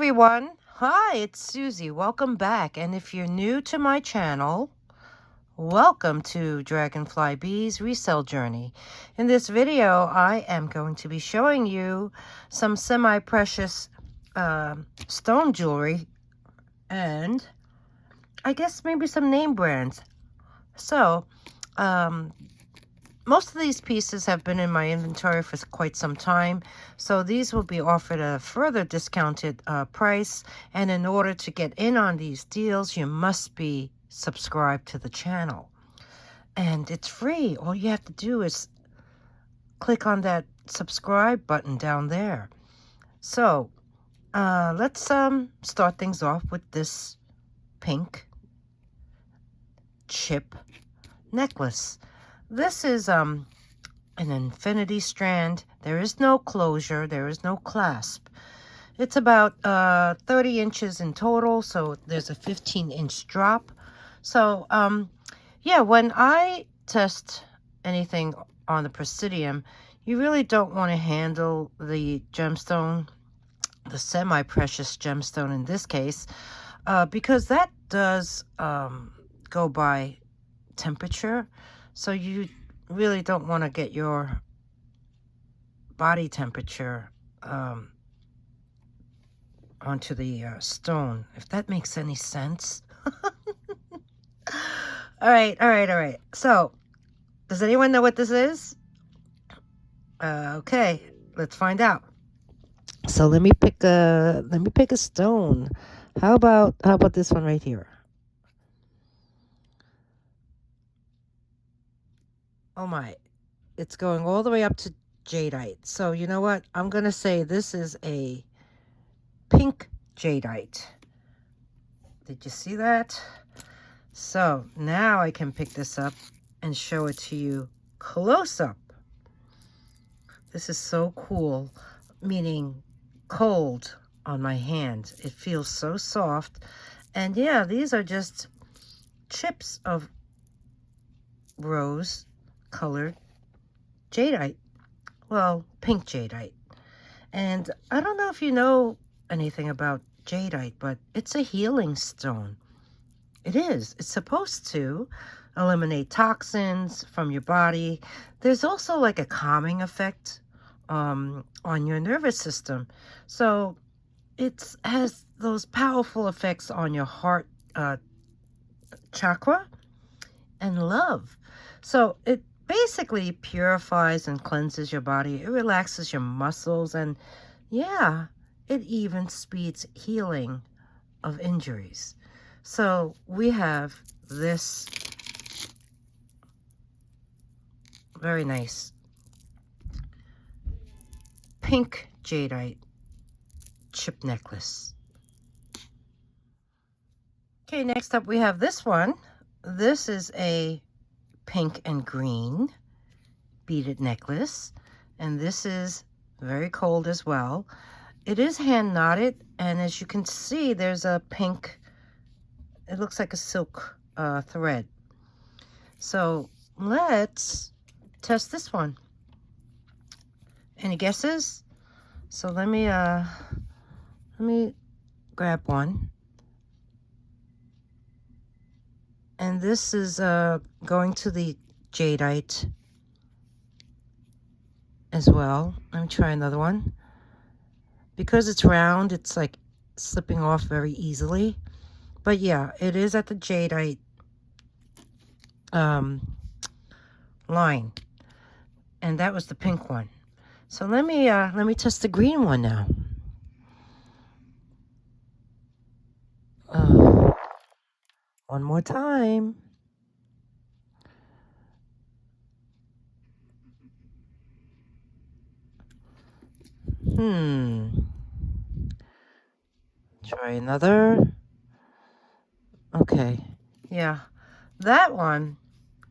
everyone. Hi, it's Susie. Welcome back. And if you're new to my channel, welcome to Dragonfly Bee's resale journey. In this video, I am going to be showing you some semi-precious stone jewelry and I guess maybe some name brands. So, most of these pieces have been in my inventory for quite some time, so these will be offered at a further discounted price. And in order to get in on these deals, you must be subscribed to the channel. And it's free. All you have to do is click on that subscribe button down there. So let's start things off with this pink chip necklace. This is an infinity strand. There is no closure. There is no clasp. It's about 30 inches in total, so there's a 15-inch drop. So, yeah, when I test anything on the Presidium, you really don't want to handle the gemstone, the semi-precious gemstone in this case, because that does go by temperature. So you really don't want to get your body temperature onto the stone, if that makes any sense. All right. So, does anyone know what this is? Okay, let's find out. So let me pick a stone. How about this one right here? Oh my, it's going all the way up to jadeite. So you know what? I'm going to say this is a pink jadeite. Did you see that? So now I can pick this up and show it to you close up. This is so cool, meaning cold on my hand. It feels so soft. And yeah, these are just chips of rose colored jadeite. Well, pink jadeite. And I don't know if you know anything about jadeite, but it's a healing stone. It is. It's supposed to eliminate toxins from your body. There's also like a calming effect on your nervous system. So it has those powerful effects on your heart chakra and love. So it basically purifies and cleanses your body. It relaxes your muscles, and yeah, it even speeds healing of injuries. So we have this very nice pink jadeite chip necklace. Okay, next up we have this one. This is a pink and green beaded necklace, and this is very cold as well. It is hand knotted, and as you can see, there's a pink, it looks like a silk thread. So let's test this one. Any guesses? So let me grab one. And this is going to the jadeite as well. Let me try another one. Because it's round, it's like slipping off very easily. But yeah, it is at the jadeite line. And that was the pink one. So let me test the green one now. One more time. Try another. Okay. Yeah. That one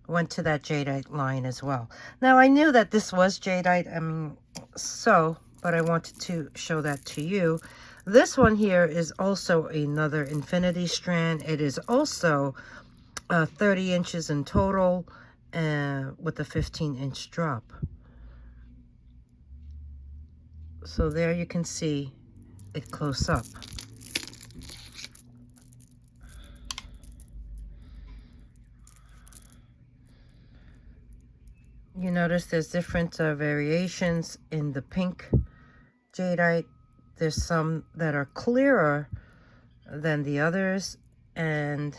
went to that jadeite line as well. Now, I knew that this was jadeite. But I wanted to show that to you. This one here is also another infinity strand. It is also 30 inches in total with a 15-inch drop. So there you can see it close up. You notice there's different variations in the pink jadeite. There's some that are clearer than the others, and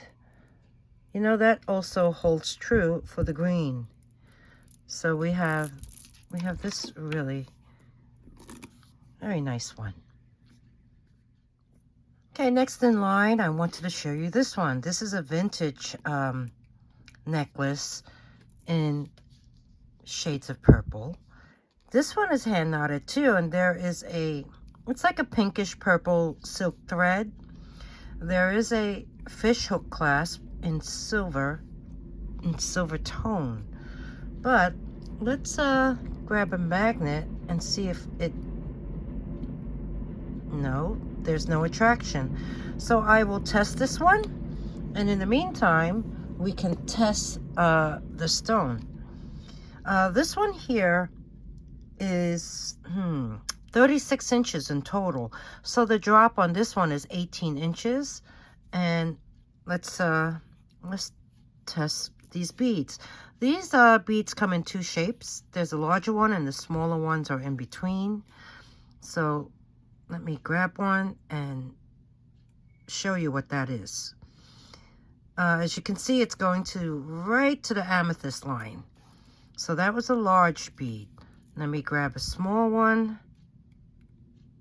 you know that also holds true for the green. So we have this really very nice one. Okay, next in line, I wanted to show you this one. This is a vintage necklace in shades of purple. This one is hand knotted too, and there is it's like a pinkish purple silk thread. There is a fish hook clasp in silver tone. But let's grab a magnet and see if no, there's no attraction. So I will test this one, and in the meantime, we can test the stone. This one here is 36 inches in total. So the drop on this one is 18 inches. And let's test these beads. These beads come in two shapes. There's a larger one and the smaller ones are in between. So let me grab one and show you what that is. As you can see, it's going right to the amethyst line. So that was a large bead. Let me grab a small one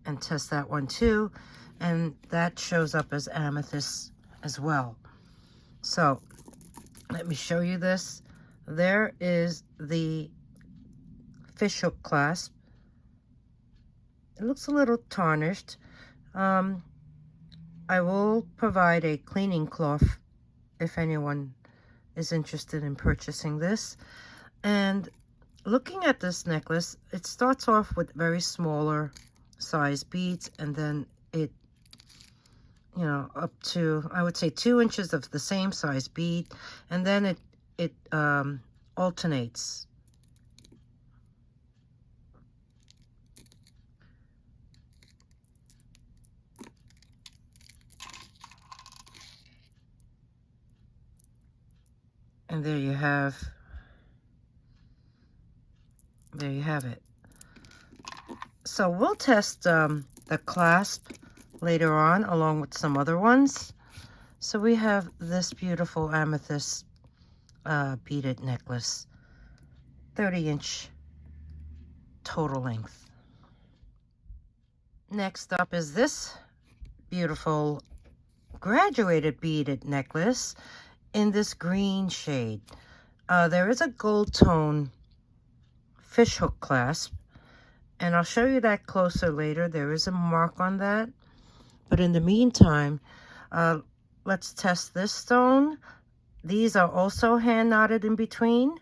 and test that one too. And that shows up as amethyst as well. So let me show you this. There is the fish hook clasp. It looks a little tarnished. I will provide a cleaning cloth if anyone is interested in purchasing this. And looking at this necklace, it starts off with very smaller size beads, and then it, you know, up to, I would say 2 inches of the same size bead, and then it alternates. And there you have it. So we'll test the clasp later on along with some other ones. So we have this beautiful amethyst beaded necklace, 30-inch total length. Next up is this beautiful graduated beaded necklace in this green shade. There is a gold tone fish hook clasp, and I'll show you that closer later. There is a mark on that, but in the meantime, let's test this stone. These are also hand knotted in between,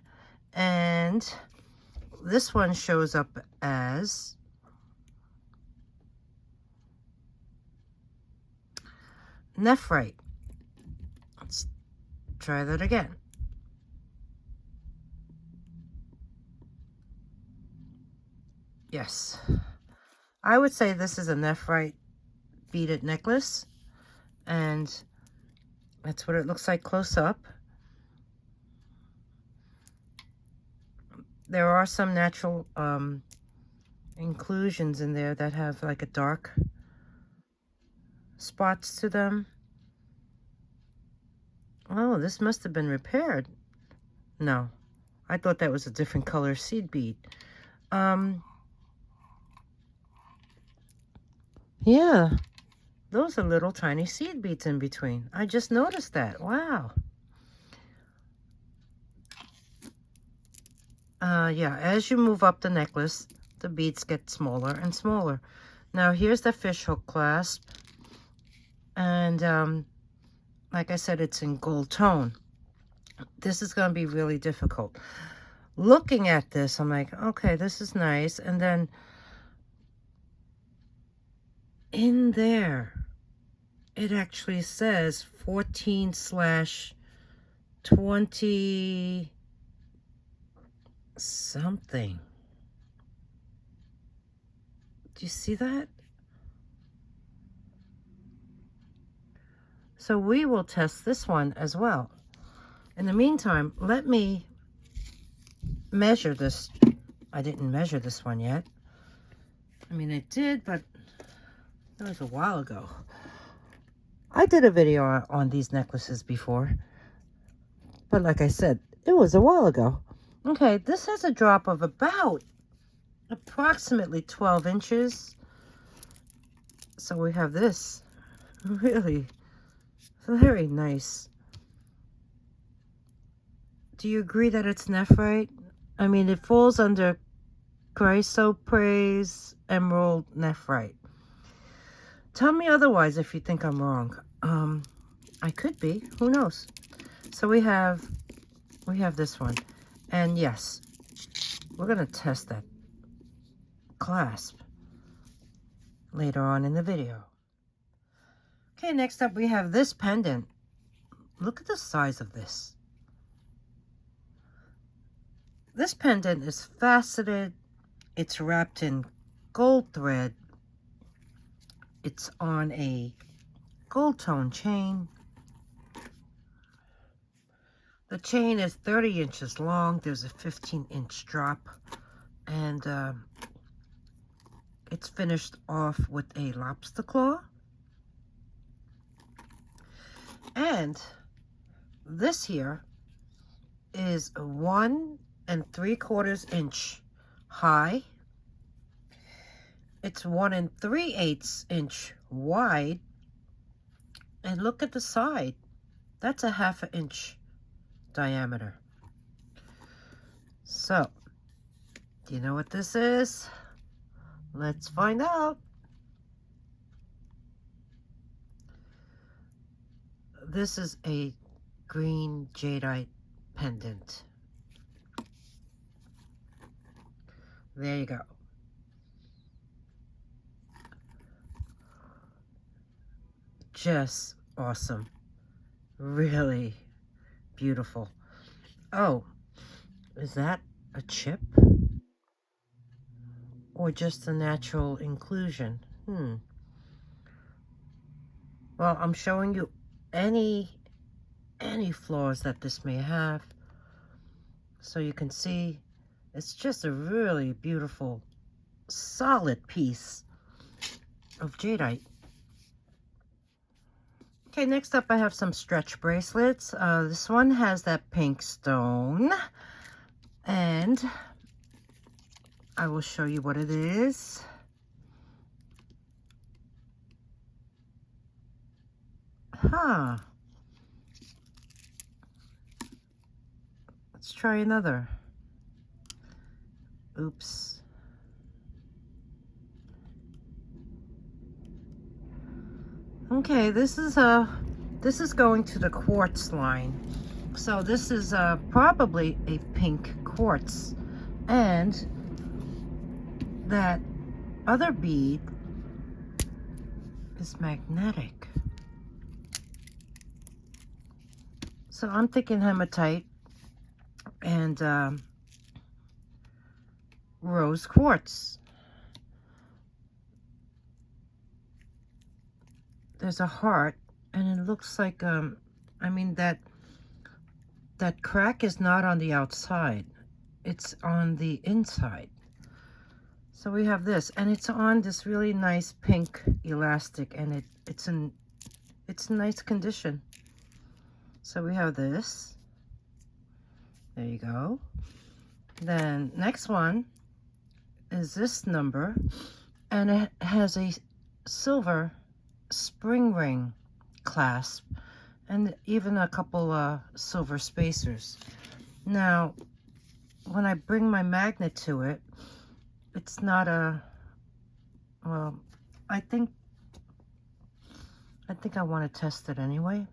and this one shows up as nephrite. Let's try that again. Yes, I would say this is a nephrite beaded necklace, and that's what it looks like close up. There are some natural inclusions in there that have like a dark spots to them. Oh, this must have been repaired. No, I thought that was a different color seed bead. Yeah, those are little tiny seed beads in between. I just noticed that. Wow. Yeah, as you move up the necklace, the beads get smaller and smaller. Now here's the fish hook clasp, and like I said, it's in gold tone. This is going to be really difficult. Looking at this, I'm like, okay, this is nice. And then in there, it actually says 14/20 something. Do you see that? So we will test this one as well. In the meantime, let me measure this. I didn't measure this one yet. I mean, I did, but that was a while ago. I did a video on these necklaces before, but like I said, it was a while ago. Okay, this has a drop of about approximately 12 inches. So we have this really very nice. Do you agree that it's nephrite? I mean, it falls under chrysoprase emerald nephrite. Tell me otherwise if you think I'm wrong. I could be. Who knows? So we have this one. And yes, we're going to test that clasp later on in the video. Okay, next up we have this pendant. Look at the size of this. This pendant is faceted. It's wrapped in gold thread. It's on a gold tone chain. The chain is 30 inches long. There's a 15-inch drop. And it's finished off with a lobster claw. And this here is a 1 3/4 inch high. It's 1 3/8 inch wide. And look at the side. That's a 1/2 inch diameter. So, do you know what this is? Let's find out. This is a green jadeite pendant. There you go. Just awesome. Really beautiful. Oh, is that a chip? Or just a natural inclusion? Well, I'm showing you any flaws that this may have, so you can see it's just a really beautiful, solid piece of jadeite. Okay, next up I have some stretch bracelets. This one has that pink stone, and I will show you what it is. Let's try another. Oops. Okay, this is going to the quartz line. So this is probably a pink quartz, and that other bead is magnetic. So I'm thinking hematite and rose quartz. There's a heart, and it looks like I mean that crack is not on the outside, it's on the inside. So we have this, and it's on this really nice pink elastic, and it's in nice condition. So we have this. There you go. Then next one is this number, and it has a silver spring ring clasp and even a couple silver spacers. Now, when I bring my magnet to it, it's not a, well, I think I want to test it anyway.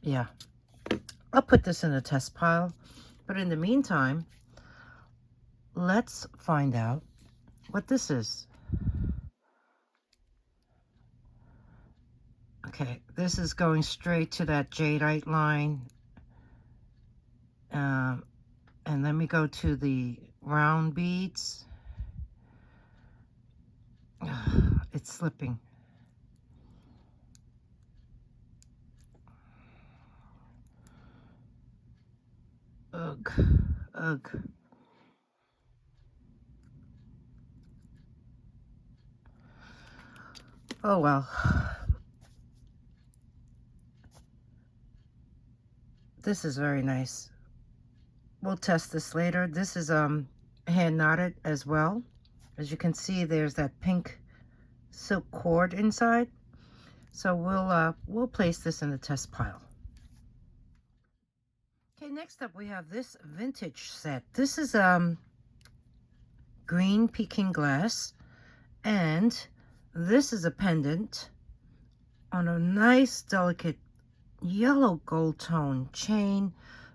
Yeah, I'll put this in a test pile, but in the meantime, let's find out what this is. Okay, this is going straight to that jadeite line. And let me go to the round beads. It's slipping. Ugh. Ugh. Oh well. This is very nice. We'll test this later. This is hand knotted as well. As you can see, there's that pink silk cord inside. So we'll place this in the test pile. Okay, next up we have this vintage set. This is green Peking glass, and this is a pendant on a nice delicate yellow gold tone chain.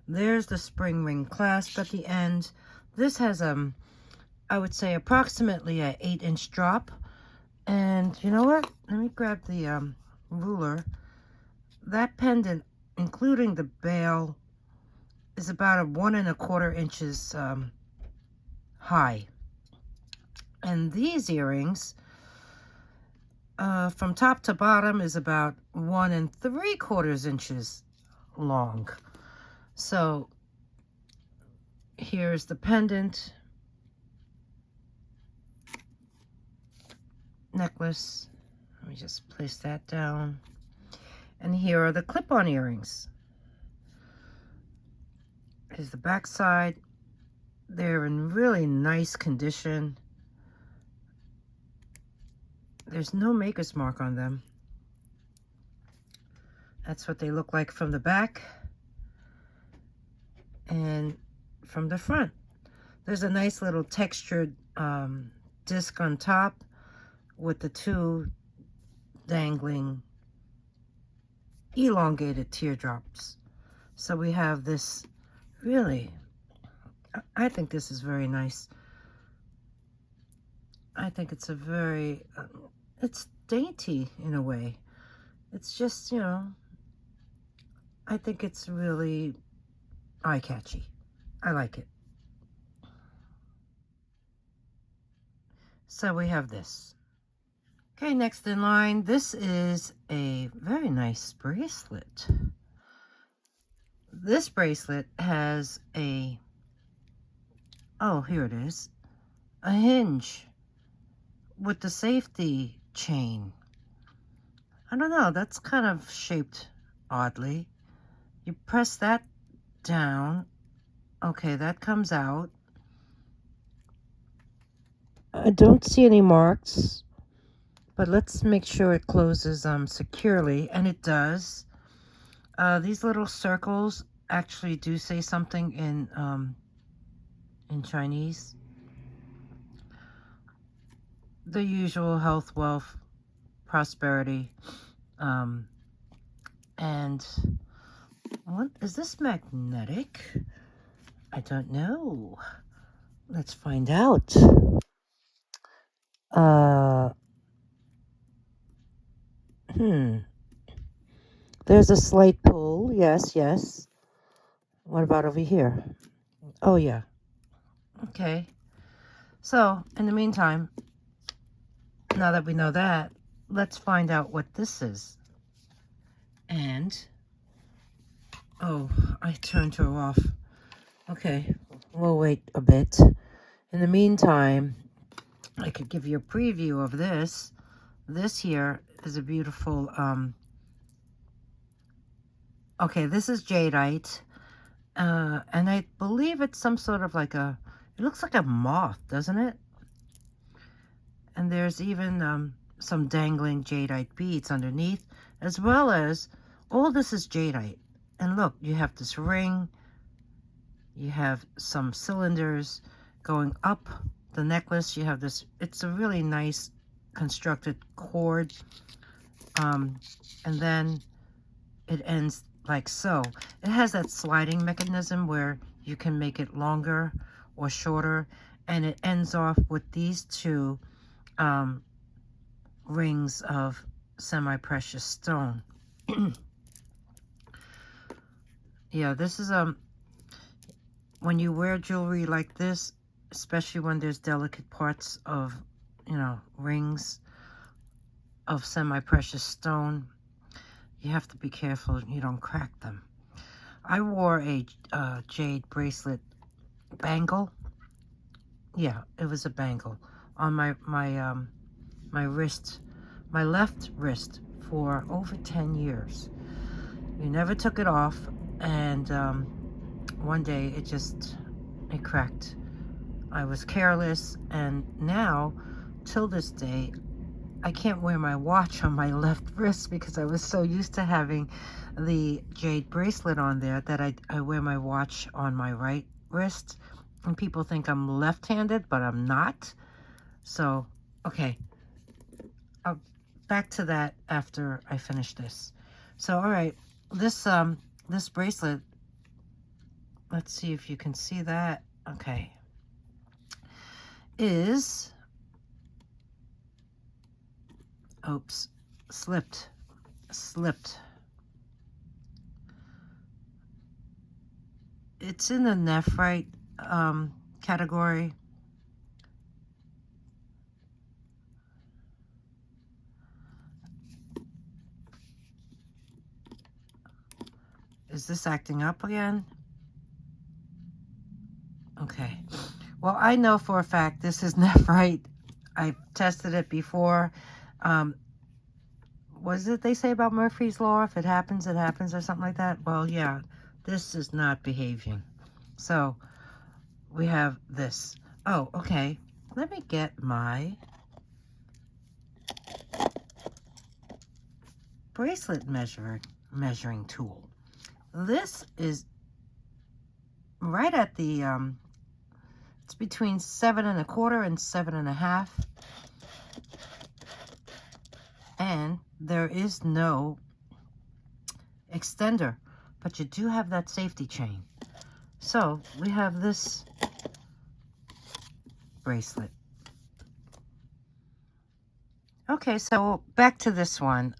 There's the spring ring clasp at the end. This has I would say approximately an 8-inch drop. And you know what? Let me grab the ruler. That pendant, including the bail, is about a 1 1/4 inches high. And these earrings, from top to bottom, is about 1 3/4 inches long. So here's the pendant, necklace. Let me just place that down. And here are the clip-on earrings. Here's the back side. They're in really nice condition. There's no maker's mark on them. That's what they look like from the back and from the front. There's a nice little textured disc on top with the 2 dangling elongated teardrops. So we have this really, I think this is very nice. I think it's a very, it's dainty in a way. It's just, you know, I think it's really eye-catchy. I like it. So we have this. Okay, next in line, this is a very nice bracelet. This bracelet has a, oh, here it is, a hinge with the safety chain. I don't know, that's kind of shaped oddly. You press that down. Okay, that comes out. I don't see any marks, but let's make sure it closes securely, and it does. These little circles actually do say something in Chinese. The usual health, wealth, prosperity, and what is this magnetic? I don't know. Let's find out. There's a slight pull. Yes, yes. What about over here? Oh, yeah. Okay. So, in the meantime, now that we know that, let's find out what this is. And, oh, I turned her off. Okay, we'll wait a bit. In the meantime, I could give you a preview of this. This here is a beautiful, okay, this is jadeite. And I believe it's some sort of like a, it looks like a moth, doesn't it? And there's even some dangling jadeite beads underneath, as well as all this is jadeite. And look, you have this ring, you have some cylinders going up the necklace, you have this, it's a really nice constructed cord, and then it ends like so. It has that sliding mechanism where you can make it longer or shorter, and it ends off with these 2 rings of semi-precious stone. Yeah, this is when you wear jewelry like this, especially when there's delicate parts of, you know, rings of semi-precious stone, you have to be careful you don't crack them. I wore a jade bracelet bangle. Yeah, it was a bangle on my wrist, my left wrist, for over 10 years. We never took it off, and one day it cracked. I was careless, and now, till this day, I can't wear my watch on my left wrist because I was so used to having the jade bracelet on there that I wear my watch on my right wrist. And people think I'm left-handed, but I'm not. So, okay. Back to that after I finish this. So, all right. This bracelet, let's see if you can see that. Okay. Is... Oops. Slipped. It's in the nephrite category. Is this acting up again? Okay. Well, I know for a fact this is nephrite. I've tested it before. What is it they say about Murphy's Law? If it happens, it happens, or something like that. Well, yeah, this is not behaving. So we have this. Oh, okay. Let me get my bracelet measuring tool. This is right at the it's between 7 1/4 and 7 1/2, and there is no extender, but you do have that safety chain. So we have this bracelet. Okay, so back to this one.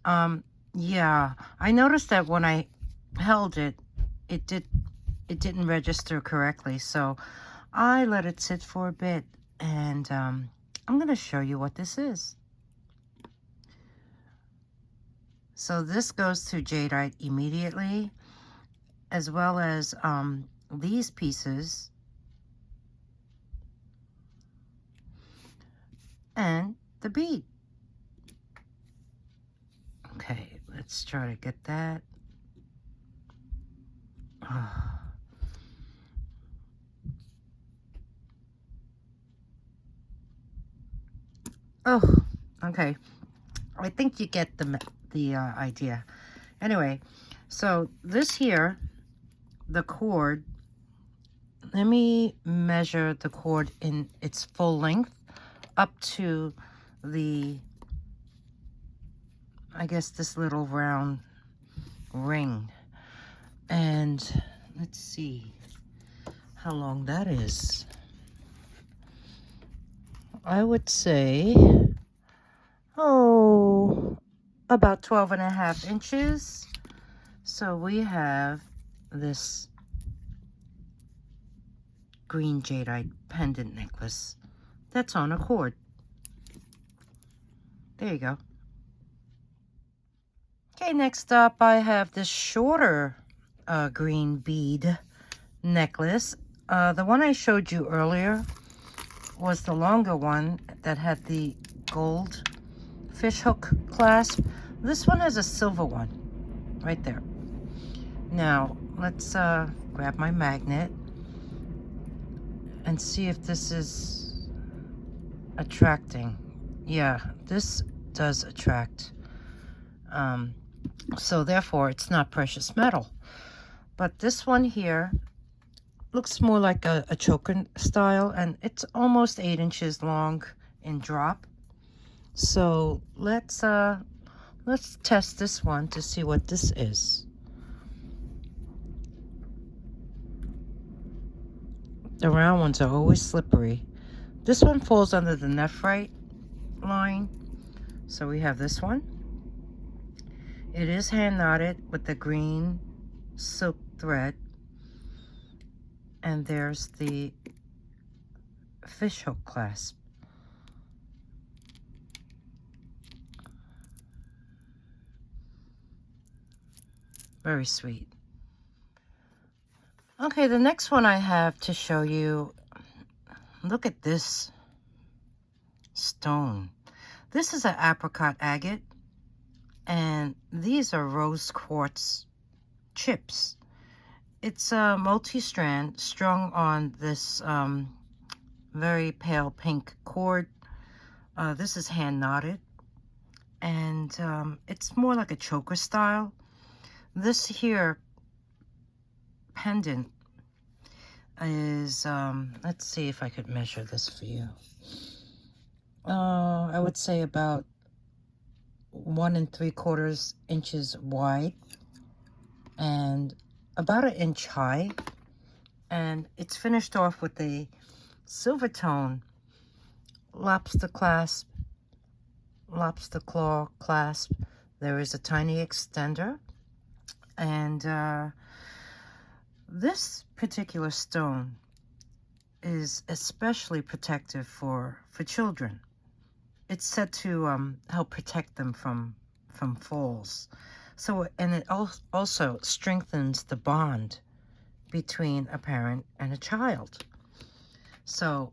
Yeah, I noticed that when I held it, it didn't register correctly, so I let it sit for a bit, and I'm going to show you what this is. So this goes to jadeite immediately, as well as these pieces and the bead. Okay, let's try to get that. Oh, okay. I think you get the idea. Anyway, so this here, the cord, let me measure the cord in its full length up to the, I guess, this little round ring. And let's see how long that is. I would say, oh, about 12 1/2 inches. So we have this green jadeite pendant necklace that's on a cord. There you go. Okay, next up I have this shorter green bead necklace. The one I showed you earlier was the longer one that had the gold fish hook clasp. This one has a silver one right there. Now let's grab my magnet and see if this is attracting. Yeah, this does attract. So therefore it's not precious metal. But this one here looks more like a choker style, and it's almost 8 inches long in drop. So let's test this one to see what this is. The round ones are always slippery. This one falls under the nephrite line. So we have this one. It is hand knotted with the green silk thread. And there's the fish hook clasp. Very sweet. Okay, the next one I have to show you, look at this stone. This is an apricot agate, and these are rose quartz chips. It's a multi-strand strung on this very pale pink cord. This is hand knotted, and it's more like a choker style. This here pendant is, let's see if I could measure this for you. I would say about 1 3/4 inches wide and about 1 inch high. And it's finished off with a silver tone lobster clasp, lobster claw clasp. There is a tiny extender, and this particular stone is especially protective for children. It's said to help protect them from falls. So, and it also strengthens the bond between a parent and a child. So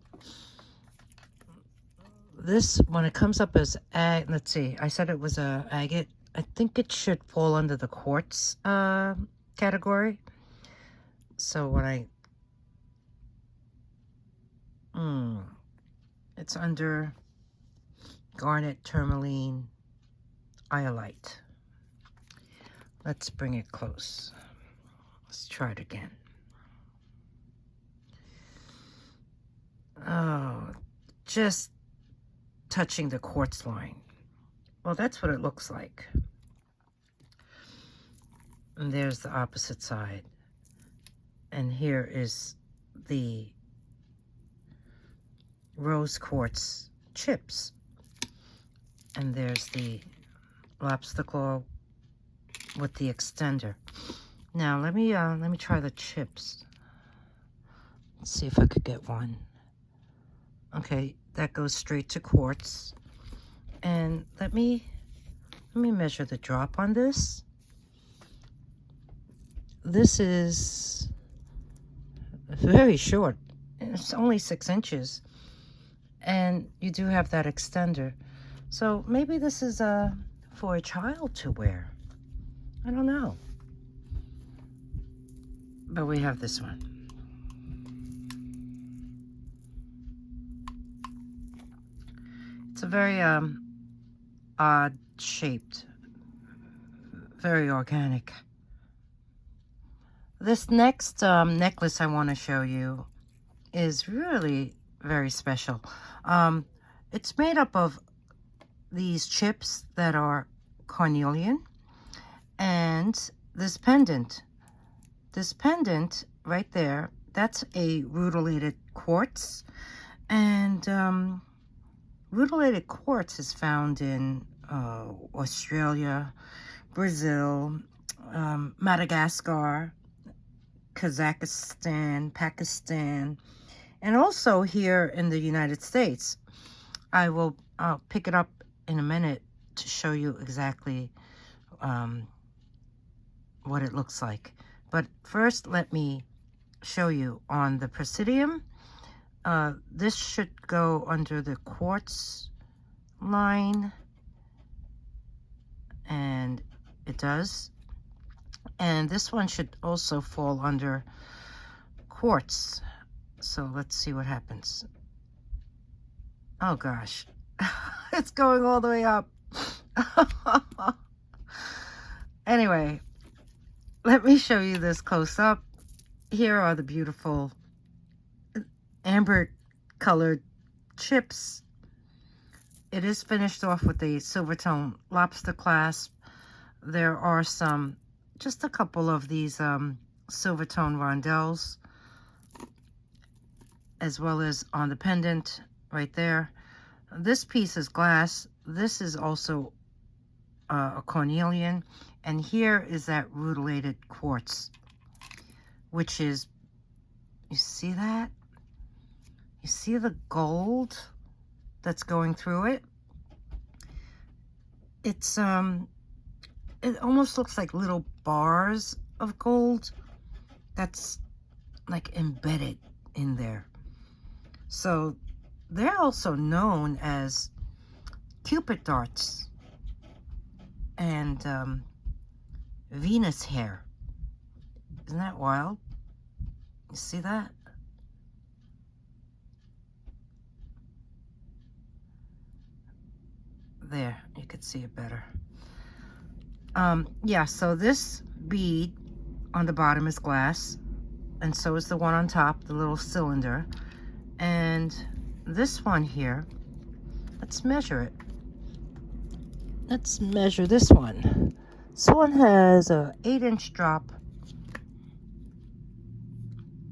this, when it comes up as let's see, I said it was a agate. I think it should fall under the quartz category. So when it's under garnet, tourmaline, iolite. Let's bring it close. Let's try it again. Oh, just touching the quartz line. Well, that's what it looks like. And there's the opposite side. And here is the rose quartz chips. And there's the lobster claw with the extender. Now let me try the chips. Let's see if I could get one. Okay, that goes straight to quartz. And let me measure the drop on this. This is very short. It's only 6 inches. And you do have that extender. So maybe this is for a child to wear. I don't know. But we have this one. It's a very odd shaped, very organic. This next necklace I want to show you is really very special. It's made up of these chips that are cornelian, and this pendant right there, that's a rutilated quartz. And rutilated quartz is found in Australia, Brazil, Madagascar, Kazakhstan, Pakistan, and also here in the United States. I'll pick it up in a minute to show you exactly what it looks like. But first, let me show you on the Presidium. This should go under the quartz line, and it does. And this one should also fall under quartz. So let's see what happens. Oh gosh, it's going all the way up. Anyway, let me show you this close up. Here are the beautiful amber colored chips. It is finished off with a silver tone lobster clasp. There are just a couple of these silver tone rondelles, as well as on the pendant right there. This piece is glass. This is also a cornelian, and here is that rutilated quartz, which is, you see that? You see the gold that's going through it? It's it almost looks like little bars of gold. That's like embedded in there. So they're also known as Cupid darts and Venus hair. Isn't that wild? You see that? There, you could see it better. Yeah, so this bead on the bottom is glass, and so is the one on top, the little cylinder. And this one here, let's measure it. Let's measure this one. This one has a 8-inch drop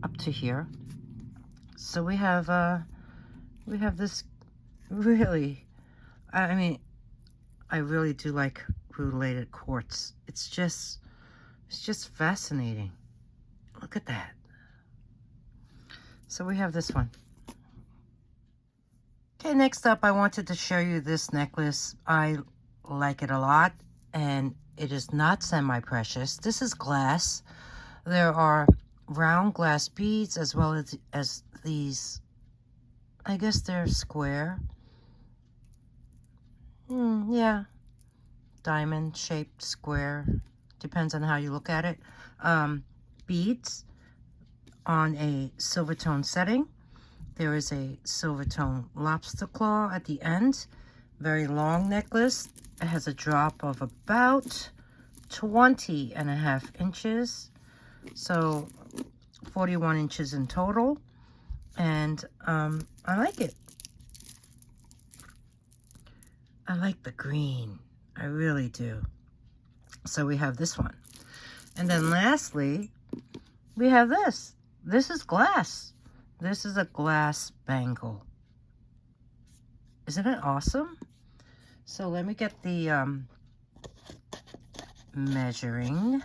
up to here. So we have this really, I mean, I really do like Rutilated quartz. It's just fascinating. Look at that. So we have this one. Okay, next up, I wanted to show you this necklace. I like it a lot, and it is not semi-precious. This is glass. There are round glass beads as well as these, I guess they're square. Yeah, diamond shaped square, depends on how you look at it. Beads on a silver tone setting. There is a silver tone lobster claw at the end. Very long necklace. It has a drop of about 20.5 inches. So 41 inches in total. And I like it. I like the green. I really do. So we have this one. And then lastly, we have this. This is glass. This is a glass bangle. Isn't it awesome? So let me get the measuring.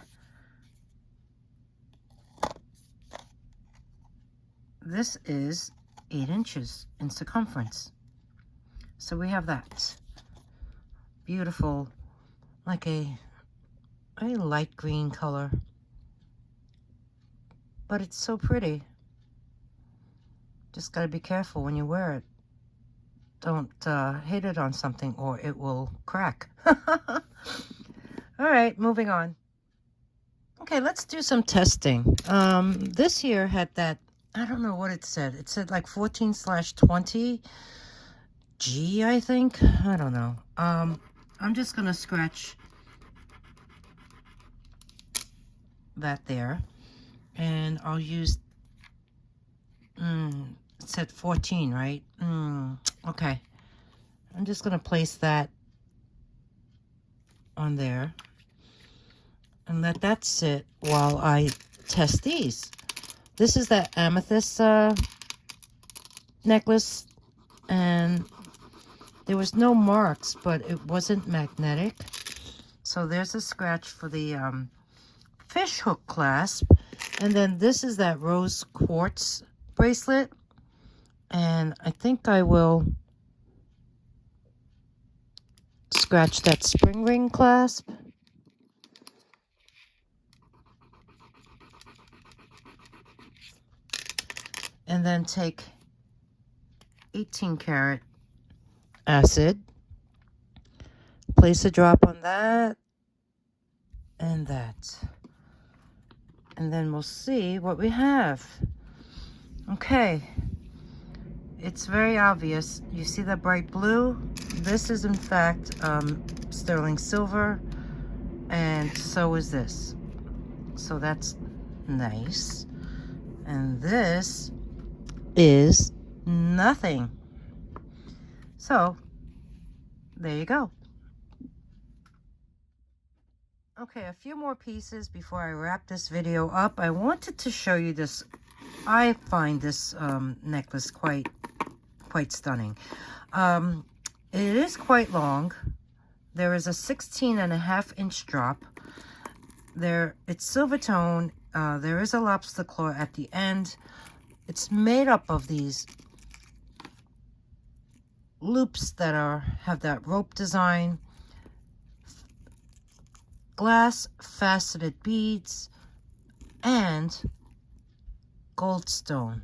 This is 8 inches in circumference. So we have that. Beautiful, like a very light green color. But it's so pretty. Just gotta be careful when you wear it. Don't hit it on something or it will crack. All right, moving on. Okay, let's do some testing. This here had that, I don't know what it said. It said like 14/20 G, I think. I don't know. I'm just gonna scratch that there, and I'll use, it said 14, right? Okay. I'm just gonna place that on there and let that sit while I test these. This is that amethyst necklace, and there was no marks, but it wasn't magnetic. So there's a scratch for the fish hook clasp. And then this is that rose quartz bracelet. And I think I will scratch that spring ring clasp. And then take 18 karat acid, place a drop on that and that, and then we'll see what we have. Okay, it's very obvious. You see that bright blue? This is in fact sterling silver, and so is this. So that's nice. And this is nothing. So there you go. Okay, a few more pieces before I wrap this video up. I wanted to show you this. I find this necklace quite stunning. It is quite long. There is a 16.5 inch drop. It's silver tone. There is a lobster claw at the end. It's made up of these loops that have that rope design, glass faceted beads, and goldstone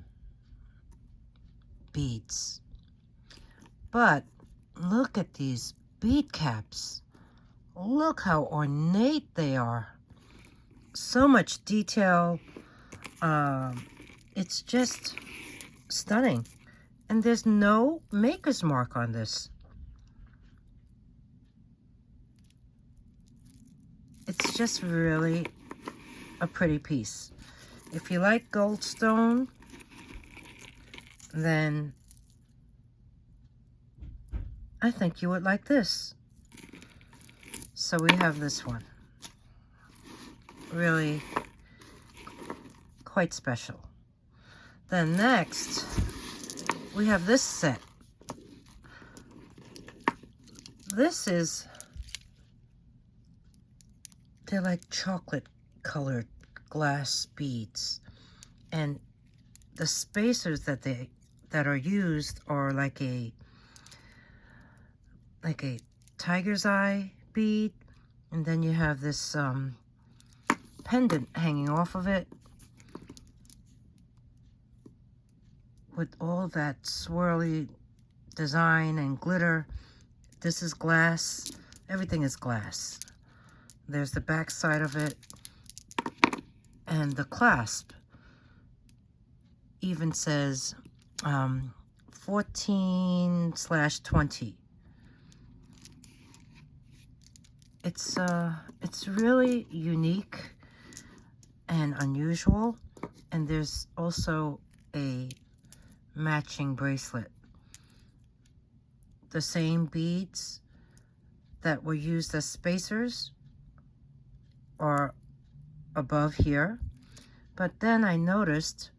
beads. But look at these bead caps. Look how ornate they are. So much detail. It's just stunning. And there's no maker's mark on this. It's just really a pretty piece. If you like goldstone, then I think you would like this. So we have this one. Really quite special. Then next, we have this set. This is, they're like chocolate colored glass beads. And the spacers that are used are like a tiger's eye bead, and then you have this pendant hanging off of it with all that swirly design and glitter. This is glass. Everything is glass. There's the back side of it, and the clasp even says 14/20. It's really unique and unusual, and there's also a matching bracelet. The same beads that were used as spacers are above here, but then I noticed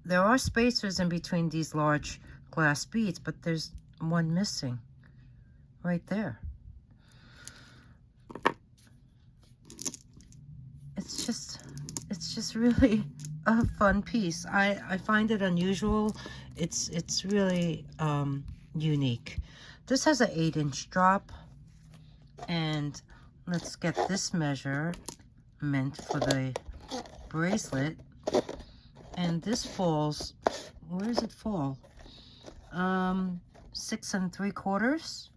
there are spacers in between these large glass beads, but there's one missing right there. It's just really a fun piece. I find it unusual. It's really unique. This has an 8-inch drop, and let's get this measurement for the bracelet. And this falls, where does it fall? 6 3/4.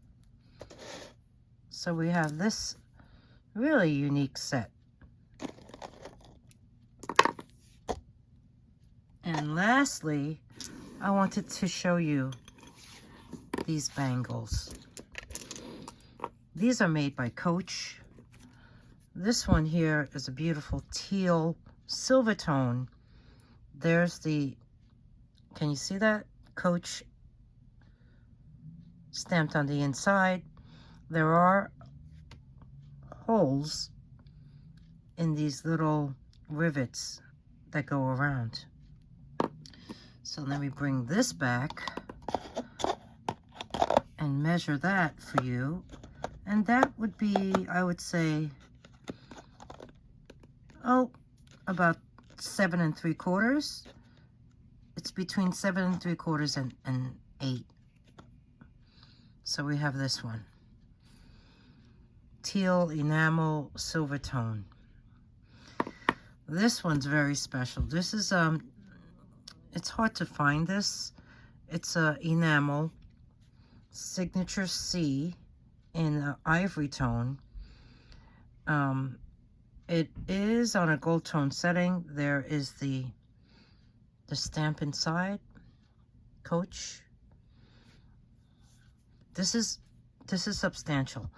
So we have this really unique set. And lastly, I wanted to show you these bangles. These are made by Coach. This one here is a beautiful teal silver tone. There's the, can you see that? Coach stamped on the inside. There are holes in these little rivets that go around. So let me bring this back and measure that for you. And that would be, I would say, about 7 3/4. It's between 7 3/4 and 8. So we have this one. Teal enamel silver tone. This one's very special. This is it's hard to find this. It's a enamel signature C in ivory tone. It is on a gold tone setting. There is the stamp inside. Coach. This is substantial.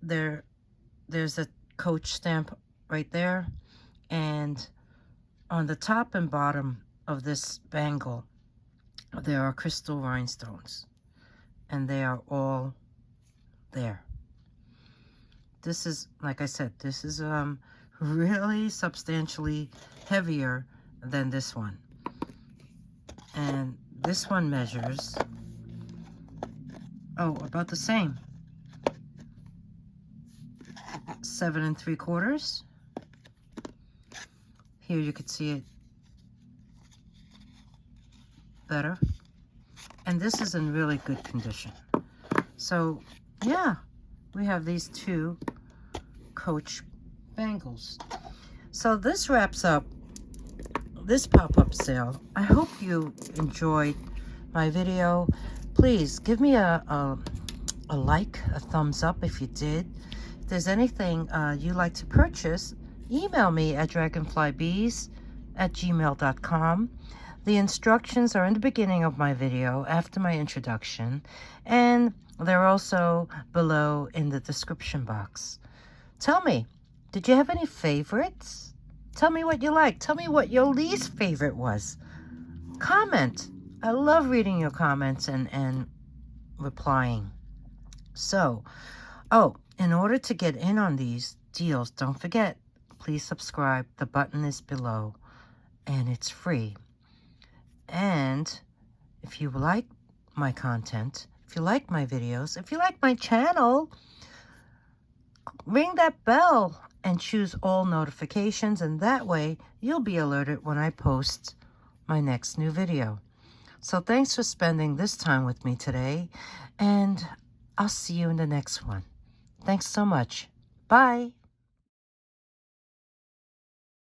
There's a Coach stamp right there, and on the top and bottom of this bangle there are crystal rhinestones, and they are all there. This is, like I said, this is really substantially heavier than this one. And this one measures, about the same. 7 3/4. Here you could see it better. And this is in really good condition. So, yeah, we have these two Coach bangles. So this wraps up this pop-up sale. I hope you enjoyed my video. Please give me a like, a thumbs up if you did. If there's anything you'd like to purchase, email me at dragonflybees@gmail.com. The instructions are in the beginning of my video after my introduction, and they're also below in the description box. Tell me, did you have any favorites? Tell me what you like. Tell me what your least favorite was. Comment. I love reading your comments and replying. So, in order to get in on these deals, don't forget, please subscribe. The button is below, and it's free. And if you like my content, if you like my videos, if you like my channel, ring that bell and choose all notifications, and that way you'll be alerted when I post my next new video. So thanks for spending this time with me today, and I'll see you in the next one. Thanks so much. Bye.